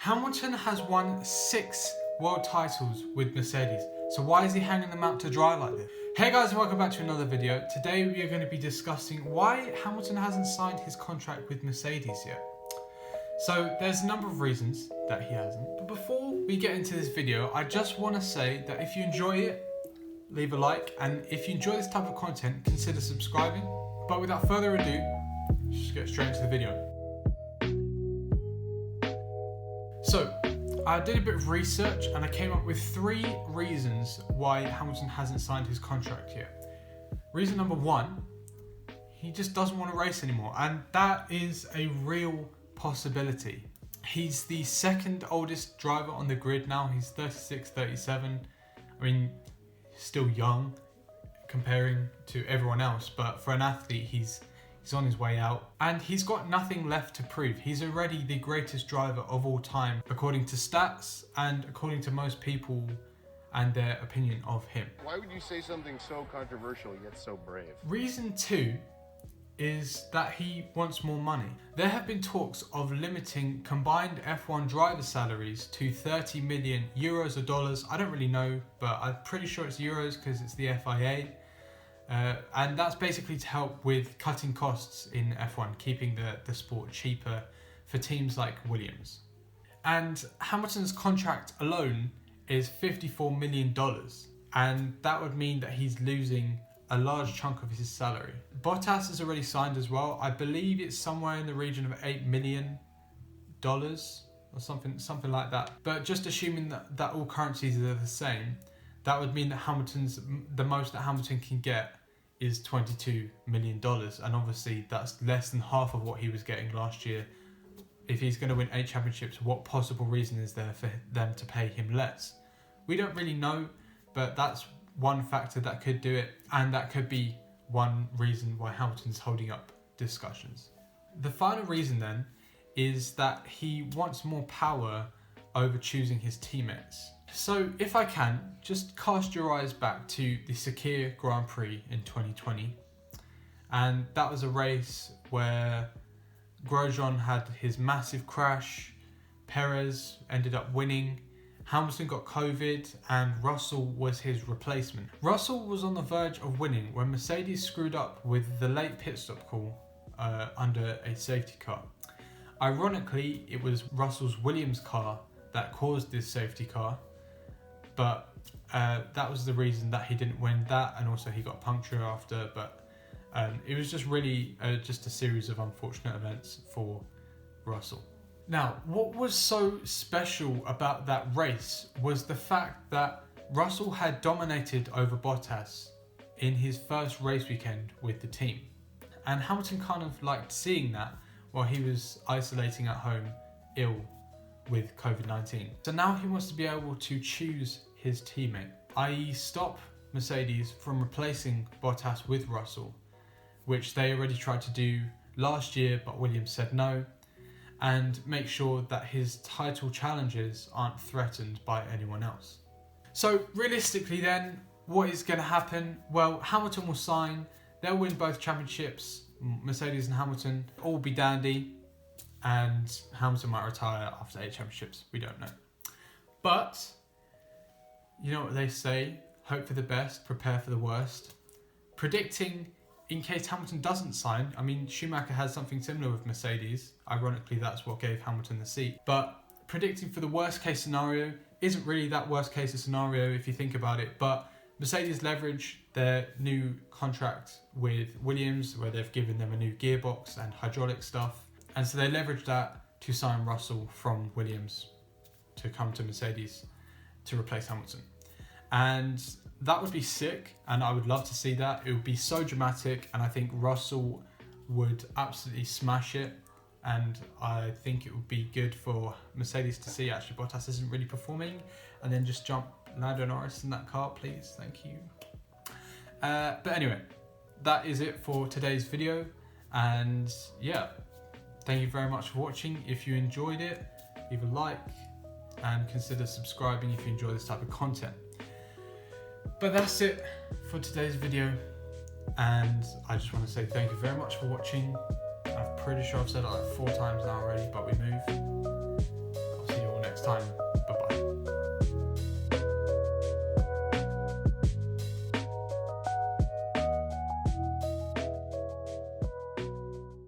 Hamilton has won 6 world titles with Mercedes, so why is he hanging them out to dry like this? Hey guys, and welcome back to another video. Today we are going to be discussing why Hamilton hasn't signed his contract with Mercedes yet. So there's a number of reasons that he hasn't, but before we get into this video, I just want to say that if you enjoy it, leave a like, and if you enjoy this type of content, consider subscribing. But without further ado, let's just get straight into the video. So, I did a bit of research and I came up with 3 reasons why Hamilton hasn't signed his contract yet. Reason number 1, he just doesn't want to race anymore, and that is a real possibility. He's the second oldest driver on the grid now. He's 36, 37. I mean, still young comparing to everyone else, but for an athlete, he's on his way out, and he's got nothing left to prove. He's already the greatest driver of all time, according to stats and according to most people and their opinion of him. Why would you say something so controversial yet so brave? Reason 2 is that he wants more money. There have been talks of limiting combined F1 driver salaries to 30 million euros or dollars. I don't really know, but I'm pretty sure it's euros because it's the FIA. And that's basically to help with cutting costs in F1, keeping the sport cheaper for teams like Williams. And Hamilton's contract alone is $54 million, and that would mean that he's losing a large chunk of his salary. Bottas is already signed as well. I believe it's somewhere in the region of $8 million or something like that. But just assuming that all currencies are the same, that would mean that the most that Hamilton can get is $22 million, and obviously that's less than half of what he was getting last year. If he's going to win 8 championships, what possible reason is there for them to pay him less? We don't really know, but that's one factor that could do it, and that could be one reason why Hamilton's holding up discussions. The final reason then is that he wants more power over choosing his teammates. So if I can, just cast your eyes back to the Sakir Grand Prix in 2020. And that was a race where Grosjean had his massive crash, Perez ended up winning, Hamilton got COVID, and Russell was his replacement. Russell was on the verge of winning when Mercedes screwed up with the late pit stop call under a safety car. Ironically, it was Russell's Williams car that caused this safety car, but that was the reason that he didn't win that, and also he got punctured after. But it was just really just a series of unfortunate events for Russell. Now, what was so special about that race was the fact that Russell had dominated over Bottas in his first race weekend with the team, and Hamilton kind of liked seeing that while he was isolating at home ill with COVID-19. So now he wants to be able to choose his teammate, i.e. stop Mercedes from replacing Bottas with Russell, which they already tried to do last year, but Williams said no, and make sure that his title challenges aren't threatened by anyone else. So realistically then, what is going to happen? Well, Hamilton will sign, they'll win both championships, Mercedes and Hamilton, all be dandy, and Hamilton might retire after 8 championships, we don't know. But, you know what they say, hope for the best, prepare for the worst. Predicting in case Hamilton doesn't sign, I mean, Schumacher has something similar with Mercedes, ironically that's what gave Hamilton the seat. But predicting for the worst case scenario isn't really that worst case scenario if you think about it, but Mercedes leverage their new contract with Williams, where they've given them a new gearbox and hydraulic stuff. And so they leveraged that to sign Russell from Williams to come to Mercedes to replace Hamilton. And that would be sick, and I would love to see that. It would be so dramatic, and I think Russell would absolutely smash it. And I think it would be good for Mercedes to see actually Bottas isn't really performing, and then just jump Lando Norris in that car, please. Thank you. But anyway, that is it for today's video, and yeah, thank you very much for watching. If you enjoyed it, leave a like and consider subscribing if you enjoy this type of content. But that's it for today's video, and I just want to say thank you very much for watching. I'm pretty sure I've said it like 4 times now already, but we move. I'll see you all time.